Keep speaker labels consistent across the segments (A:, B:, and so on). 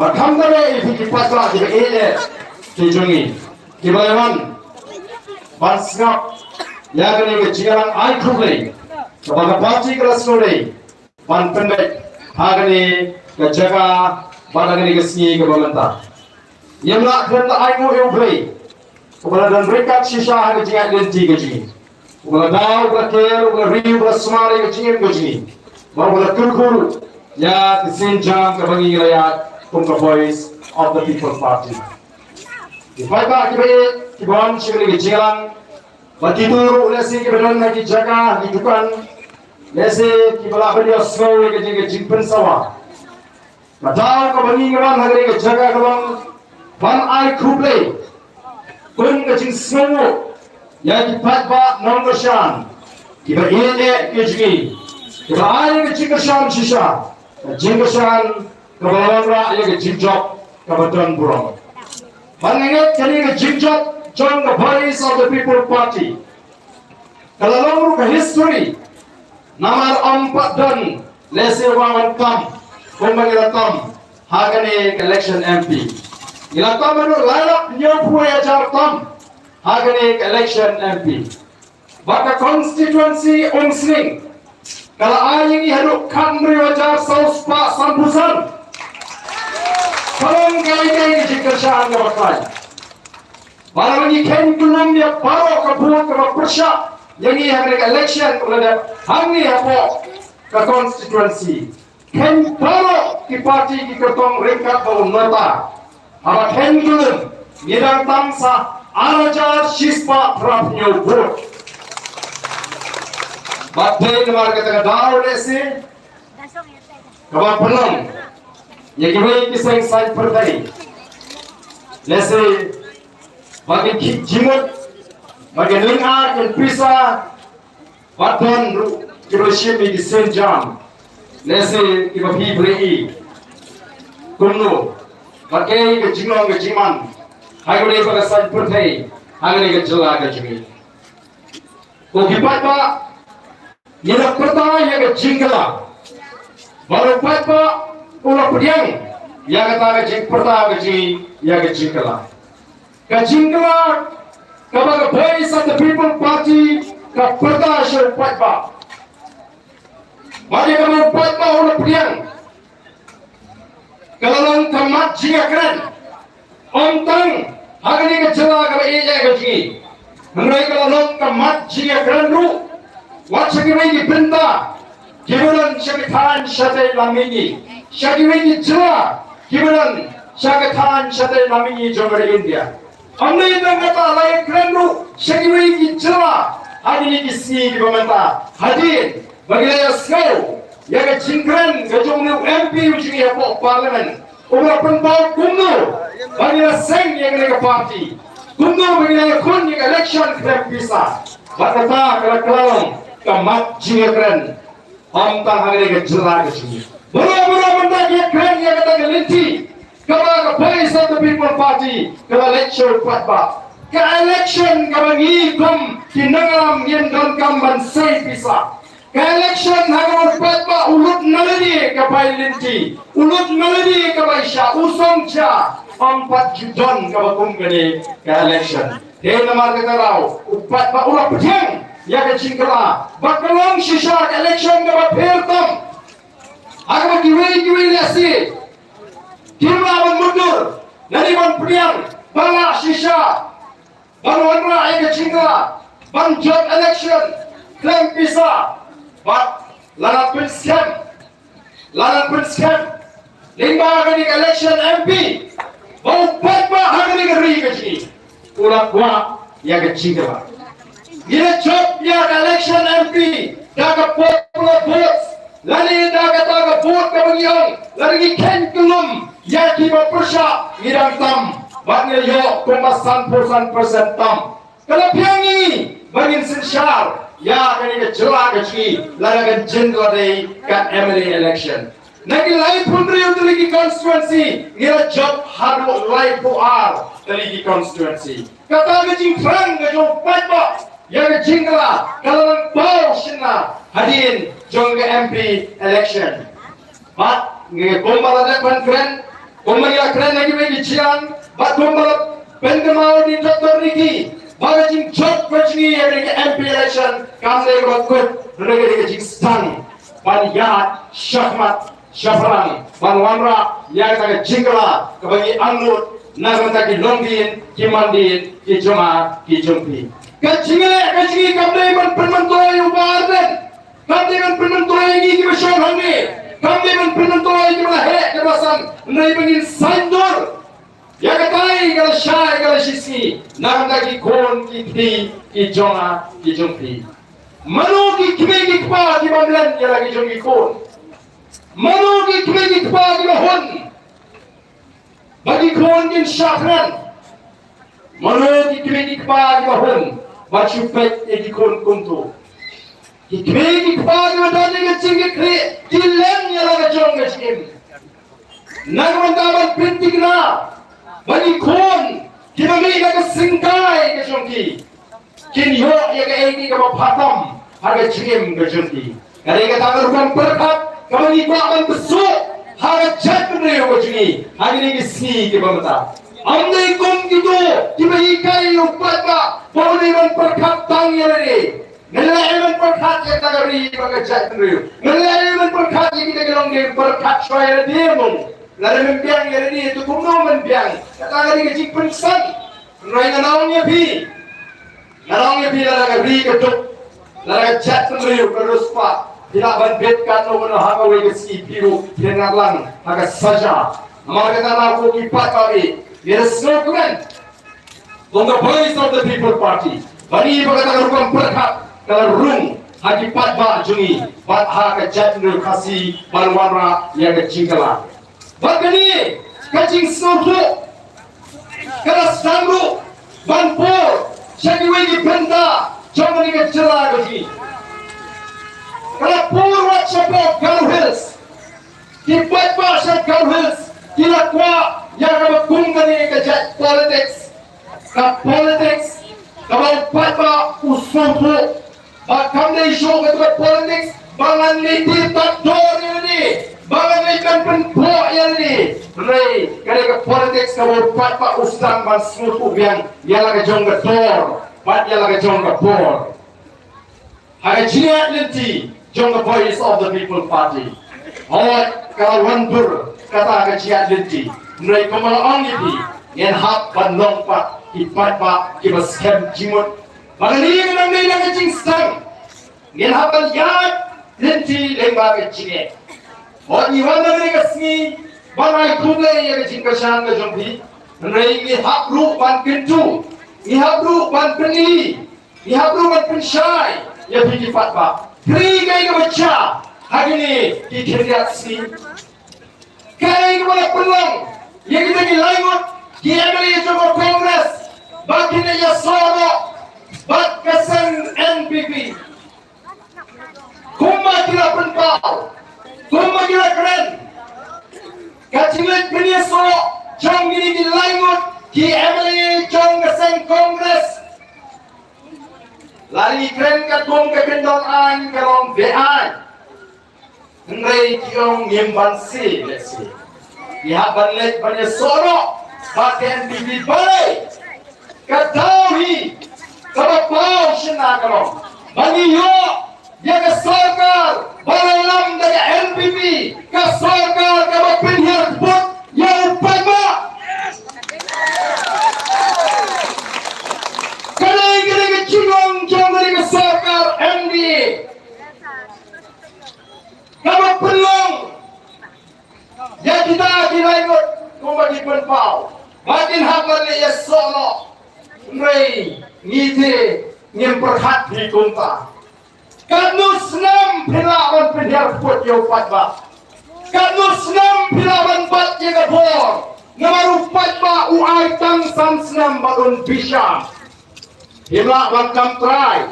A: Berkamdare ini kita telah dibeil kijungi kibayaman bansngap ya kene ke jigalang ai khuble kebaga parti kelas nore ban pendek hagane ke jaga badagane ke sini ke bamanta yamla khanda ai mu euble kebaga dan rekat sisa hage jinga lenti ke jini kebaga dau ke ker ke riu ke smare ke jingin ke jini kebaga kurkur ya kesin jam ke bagi rakyat from the voice of the People's Party. Ipaipa kibon shigli gijilang batitur lesi kibedan na gijaga gidukan lesi kibala bali osno ge jingpen sawa matao ka bangi ngawan hagre gijaga kabang ban ai khuble kun ge jing sno ya kipatba nongoshan kiba ile gejgi kiba ai ge jingashan shisha jingashan kebalangra ya ke jinjok kebetulan burung. Mengingat kini ke jinjok join the voice of the People Party. Kalau lalu ke history, nama 4 dan lesir wawan kam, kumbang tam, hagane election MP. Ila tam itu layak nyobu ajar tam, hagane election MP. Baka constituency ungsling. Kalau aying ihaduk kamri wajar saus pak sambusan. Parang kaya jika siya ang nabatay. Parang ikan tulong niya paro kabuhat ka persya yang ihang election kulada hangi hapo ka constituency. Ken paro ki party ki katong ringkat bawang nota. Aba ken tulong nidang tamsa arajar shispa prap niyo vote. Batay namar kata daw lesi kabang penong ये किसी किसी साइड पर नहीं जैसे बाकी जिमत बाकी लिंगा के पिसा बातन किरोशियम में किसी जाम जैसे कि बाकी ब्रेई कुन्नो बाकी के जिमों के जिमान हाइगुले पर साइड पर नहीं हाइगुले के जला के जिमी को किपात बा ये लोग पता है कि जिंगला बारो पात बा ulah pediang yang kata kecing pertama kecing yang kecing kelah kepada voice of the People Party ke pertama syarikat ba mari kamu buat ba ulah pediang kalau lang tamat jika keren ontang hari ini kecewa kalau ia kecing mengenai kalau lang tamat jika keren lu wajib ini benda kibulan syarikat syarikat lamini Syarikat Jawa, kibulan syarikat syarikat namanya Jamhuri India. Amne yang kata lain kerana syarikat Jawa hari ini kisi di pemerintah hadir bagi saya sekau yang kecingkran kejumlah MP ujung apa parlimen umur pentau kumno bagi seng yang mereka parti kumno bagi kun yang election krem bisa bakata kalau kamat jingkran amtang hari ini jelas kecing. Bura-bura benda dia keren yang kata gelinti kepada voice of the People Party kepada election patba ke election kepada ngigum kinangam yang dan kamban say bisa ke election hangon patba ulut naladi kepada linti ulut naladi kepada isya usong cha 4 judan kepada kumgani ke election dia namar kata rau patba ulat pedang yang kecingkala bakalong sisa ke election kepada pertam agar kiwai lesi, kiwai mundur, dari ban priang, bala sisa, ban warna yang kecingga, ban job election, klaim bisa, bat lana penskem, lima kali election MP, bau patba hari kali kecing, ulat gua yang kecingga, ini job yang election MP, dapat popular votes. Lari dah kata vote kebagian, lari ken kelum, ya kiba persya irang tam, bagnya yo kumasan persen tam. Kalau piangi bagin sensyar, ya kini kejelah kecil, lari kan jenderal dari kan MLA election. Nagi lain pun untuk lagi constituency, ngira job haru lain puar dari constituency. Kata kecil frang kejo patba. Yang jingla kalau bau sina hadin jong MP election. Mat nge gombal ada konferen Kumanya keren lagi bagi cian, batu balap pengemau di Dr. Riki, bagajing job bajingi yang ke MP election, kamle bakut, mereka jing stang, banyak syahmat, syafran, banwamra yang tak jingkala, kebagi angut, namun tak longgin, kimandin, kijoma, kijumpi. Kajingi kamle man permantoy ubarden, kamle man permantoy ini kimasyon hangi. Kami menpenentuai kita hek kebasan naibengin sandur ya katai kalau syai kalau sisi nak lagi kon kiti kijona kijumpi manu ki kibegi kpa di bamlan ya lagi jongi kon manu ki kibegi kpa di bahon bagi kon din syakran manu ki kibegi kpa di bahon bacu pet di kon kuntu Ikmegi kepala madani kecing kekri dilen ya laga jong kecing. Nagmandaman pintig na bagi kon kimami laga singkai kecongki. Kinyo ya ka egi ka mapatam harga cingim kecongki. Kali ka tangan rupan perkat kamani bakan besuk harga jat menreo kecungi. Hari ni kisni ke pamata. Amne kum gitu kimai kai upat ba pauliman perkat tang ya lagi. Nelayan perkat yang tak beri bagajat sendiri. Nelayan perkat yang kita gelong di perkat suara dia mung. Lalu membiang yang ini itu kumno membiang. Kata kali kecil pensan. Nelayan naungnya bi. Naungnya bi lalu beri keduk. Lalu jat sendiri terus pak. Tidak banbetkan nomor hanga wegesi biru dengan lang hanga saja. Maka kata aku kipat kami. Dia slogan. On the voice of the people party. Bani berkata rukun perkat. Kalau rung hati pat ba jungi pat ha ka jatnu kasi balwara yang kecingkala bagani kacing sopo kala sangru banpor jadi wegi benda jangan ingat celah gaji kala purwa cepo Galhils di pat ba sa Galhils kilakwa yang berkungani ke jat politics ka politics kalau pat ba usopo Bakam na isu ketua politik, bangan liti takdor ini, bangan likan penpo ini. Rey, kerana politik kamu pat pak ustang ban seluruh yang ialah kejong ketor, pat ialah kejong kepor. Hari jiat liti, jong the voice of the people party. Awak kalau wanbur kata kejiat liti, rey kemalang liti, yang hak ban long pat, ipat pak kibas kem jimut. Magandang nang nila kecing stang. Ngilhapan yat linti lengba kecing. O iwan nang nila kasni banay kuble ya kecing kasan ka jompi. Nai ngihapru ban pintu, ngihapru ban penili, ngihapru ban pensyai ya piti patba. Kri kay ka baca hari ni dikiriat sni. Kay ka wala peluang ya kita ngilangot di MLA Joko Kongres bakin ya soro. Bat kesan NPP Kuma kira penpau Kuma kira keren Kacilit punya sorok Jom gini di langut Ki MLA jom kesan Kongres Lari keren katung kekendong an Kerong bean Nrei kiong nyimban si let's see Dihaban let banyak sorok Bat NPP balik Ketahui Kapau sina kalau bagi yo dia ke sarkar balalam dari NPP ke sarkar ke bapinhir bot yang upama kali ke cingong jom dari ke sarkar MD kamu pelong ya kita ikut kumbagi penpau makin hakkan ya solo Rey ngite nyemperhat di kunta kanus nam pilawan pendiar put yo patba kanus nam pilawan bat ye gabor namaru patba uai tang sam snam balun bisha himla ban kam try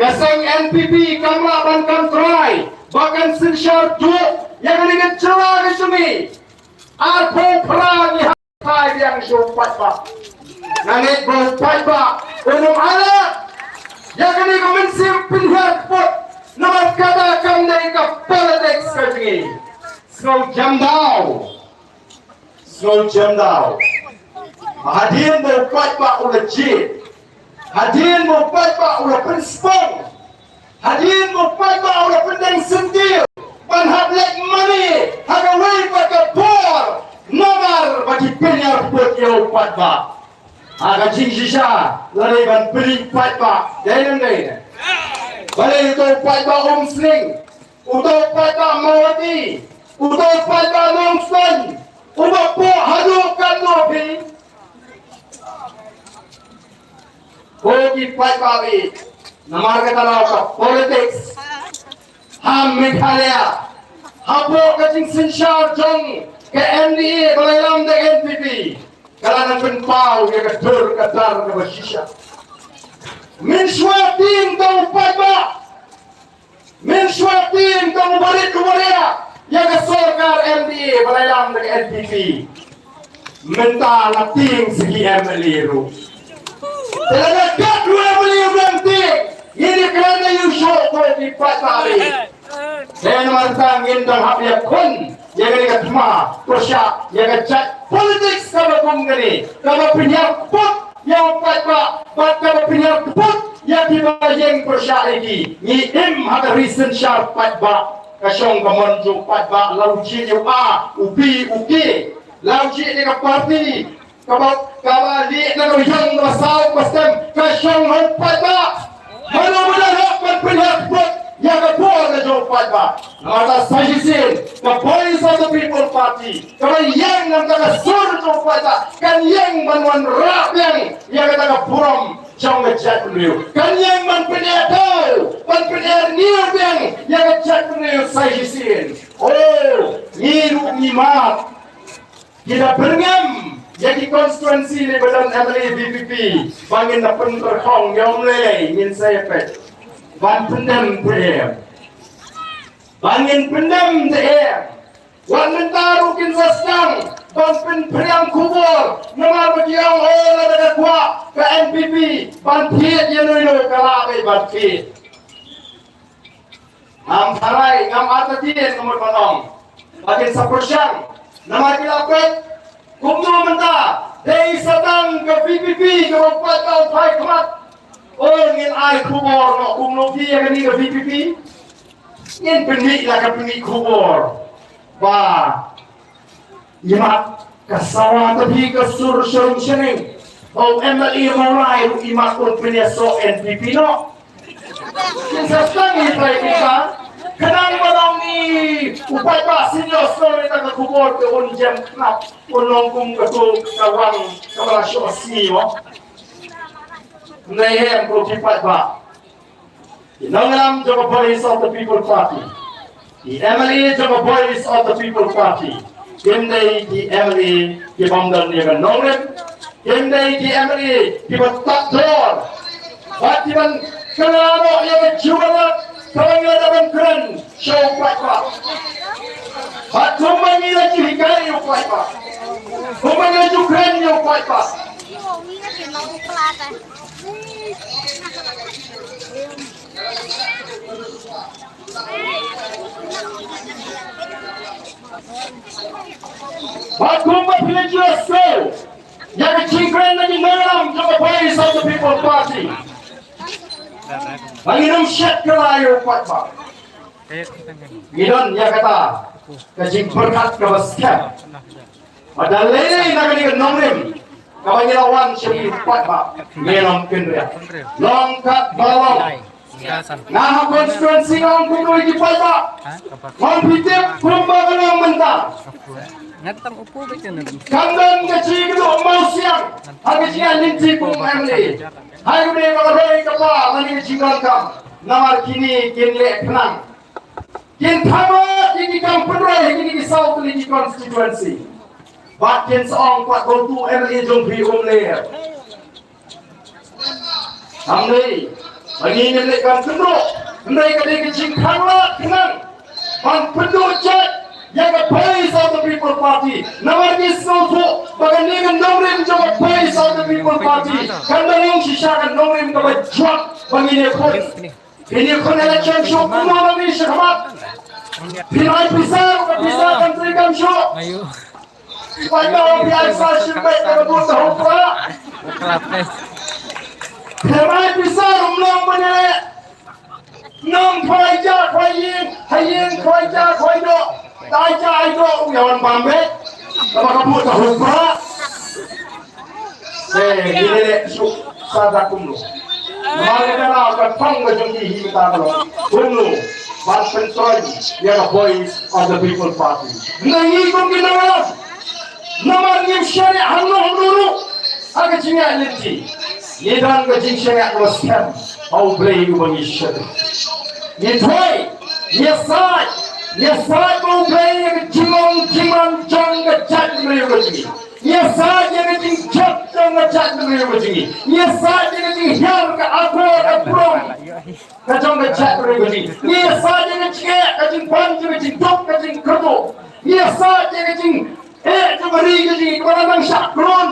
A: kaseng NPP kamla ban kam try bahkan sinsyar tu yang dengan celah ke sini arpo perang ni hai yang syo patba Nangit berupaya ba Unum ala Yang ini kemensim pinhat pot Nama kata kam dari ke politics kajingi Sengau jam daw Snow jam down. Hadirin berbuat pak ulah jid. Hadirin berbuat pak ulah penspon. Hadirin berbuat pak ulah pendeng sentil. Panhablek money. Hagawai pakai bor. Nomor bagi penyar buat yang buat pak. Agak sisa lari ban beli buat pak. Jangan ni. Balik itu buat pak sling. Untuk buat pak mawati. Untuk buat pak nongson. Untuk buat hadukan nopi. Kogi Pai Pavi, nama kita lakukan politics, ham Meghalaya, hapo kacing sensyar jong ke MDA belalang de NPP, kalau penpau ya kedur kedar ke bersisa. Menswatin kamu Pai Pa, menswatin kamu balik kemudian ya ke sorgar MDA belalang de NPP, mentah nating segi MLA. Talaga dua beliau berhenti. Ini kerana you show di pasari. Saya nampak gendang habis kun. Yang ini ketema, persyak, yang cat politik kalau kongani, kalau penyar put yang patwa, kalau penyar put yang dibayang persyak lagi. Ni ada recent sharp patwa, kasyong kemonjuk patwa, lauji you ubi uki, lauji ni ke parti. Kalau di negara yang masau pastem kasyong hempat ba, mana-mana hak penpilihan buat yang kebuat kejo ba. Mata sajisin, the voice of the people party. Kalau yang nampak sur kejo ba, kan yang manwan rap yang kata keburam jauh ngejat beliau. Kan yang penpilihan tahu, penpilihan niu yang ngejat beliau sajisin. Oh, niru nimat, kita berngam. Jadi konstituensi di badan MLA BPP bangin na penterhong yang mulai ingin saya pet ban pendam PM bangin pendam DM wan mentaru kin sasang ban penpriang kubur nomor bagiang olah daga kuat ke NPP ban tiet yang nino kalabai ban tiet ngam sarai ngam atatian nomor manong bagian sapersyang nama kilapet kumno menta dari satang ke PPP ke empat tahun pai kemat oh ngin ai kubur no kumno dia ke ni ke PPP ngin penik lah ke penik kubur wah imat kasawa tapi ke sur syurung syening oh MLA mulai imat pun penyeso NPP no ngin satang ni pai kita kenang malam ni upay pa senior story tak kubur ke jam knap unongkum ke tu kawan kawan syosi mo nehem pro upay pa inangam jogo voice of the people party the MLA jogo voice of the people party kendai di MLA di bangdal ni kan nongem kendai di MLA di bataktor batiban kelaro yang jualan kalau ada bangkran, show kuat pak. Pak cuma ni lagi hikai yang kuat pak. Cuma ni lagi Ukraine yang kuat pak. Pak cuma pilih jelas yang Ukraine lagi malam sama Voice of the People Party. Panginam syat kelayu kuat pak. Gidon ya kata kajing berkat ke basket. Pada lele nak ni nongrim. Kabanyawan syari kuat pak. Ngenom kendria. Longkat balong. Nah konstituensi orang kuno lagi kuat pak. Kompetip kumbalan mentah.
B: Ngatang upo betul ni.
A: Kandang kecil itu mau siang. Habisnya linci pun MLA. Hai gune magai kapa mani jinggalkam namar kini kinle kenang kin thama kini kam pendrai kini south ligi constituency bakin song kuat go to MLA jongbi umle amne bagi ni kam kendro kendai kadai jing thangla kenang ban pendu chat yang Voice of the People Party namar ni soso bagan ni nomrim jawab Voice of the People Party kanda yang sisyakan nomrim kaba juak bagi ni kon ini kon election show kumala ni syahmat pilai pisah kan serikam show Pada biasa simpai terbut hukra.
B: Kerapnya.
A: Kemai bisa rumlong menye. Nong khoi ja khoi yin, hayin khoi ja khoi do. Tai ja ai do uyawan bambe. Kalau kamu tak hukra. Ini su sada kumlu. Mereka akan panggil jengki kita kalau kumlu. But control the voice of the people party. Nangi kung ginawa. Naman yung syariah hanu aga jinga liti. Yedan ga jing syariah was scam. How brave you bang syariah. Yetoy, yesai go brave jimong jang ga chat brave jing. Yesai ga jing chat ga chat brave jing. Yesai ga jing hyar ga apro. Kacang kacang berbunyi. Ia saja kacang kacang panjang kacang top kacang kerdo. Ia saja kacang tu beri kacang kepada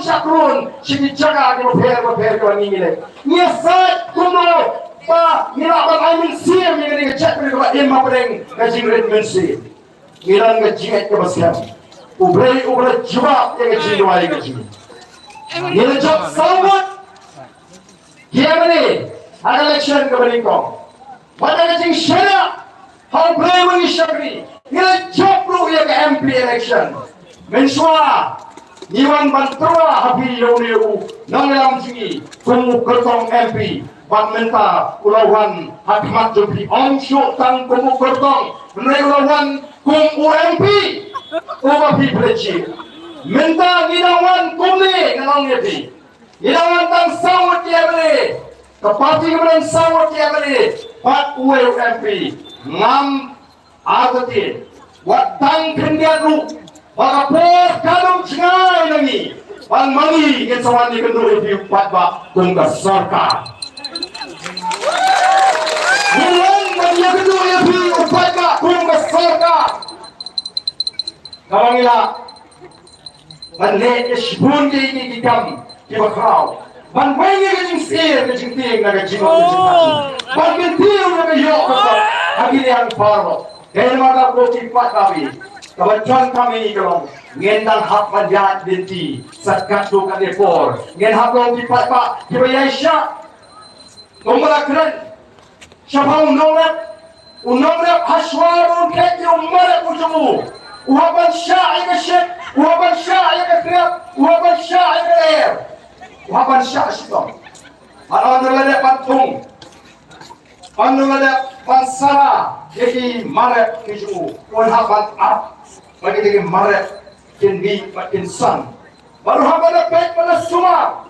A: syakron. Sini jaga kita berper kau ni le. Ia saja kuno pa mira abang amin siam ni kacang kepada emma pereng kacang red mensi. Miran kacang ke besar. Ubray jawab yang kacang dua kacang. Ia jawab sawat. Dia ni. Ada election kembali kau. Pada kecing syariah, how brave we syari. Ia jopru ia ke MP election. Mensua, Iwan Bantua habi yau nangelam jingi, kumu kertong MP. Bamenta ulawan hakimat jumpi omsyuk tang kumu kertong. Menai ulawan kumu MP. Ubapi peleci. Menta gidawan kumni nganong yeti. Gidawan tang sawat dia beli. Keparti kemudian sawat dia beli. Pat UMP ngam agati watang kendianu bagapor kadung cengai nangi pan mangi ke sawani kendu di pat ba tungga sarka bulan dia kendu ya di pat ba tungga sarka kawangila manle shbun di dikam di bakrau ban wengi ke jing sir ke jing ting na ke jing ban ke ting na ke yok ke hagi yang paro den mata proti pat kami kawan kami kalau ngendang hak manjat binti sakat tu kat depor ngen hak long di pat pak di bayasya ngomala keren siapa unong haswarun ke umar ujumu uhaban syai ke syek uhaban syai ke kriap uhaban syai ke air Waban syah syidong. Ano nalada patung. Ano nalada pansara. Jadi maret kijumu. Unhaban ap. Bagi jadi maret. Kindi makin san. Baru haban pek pada sumar.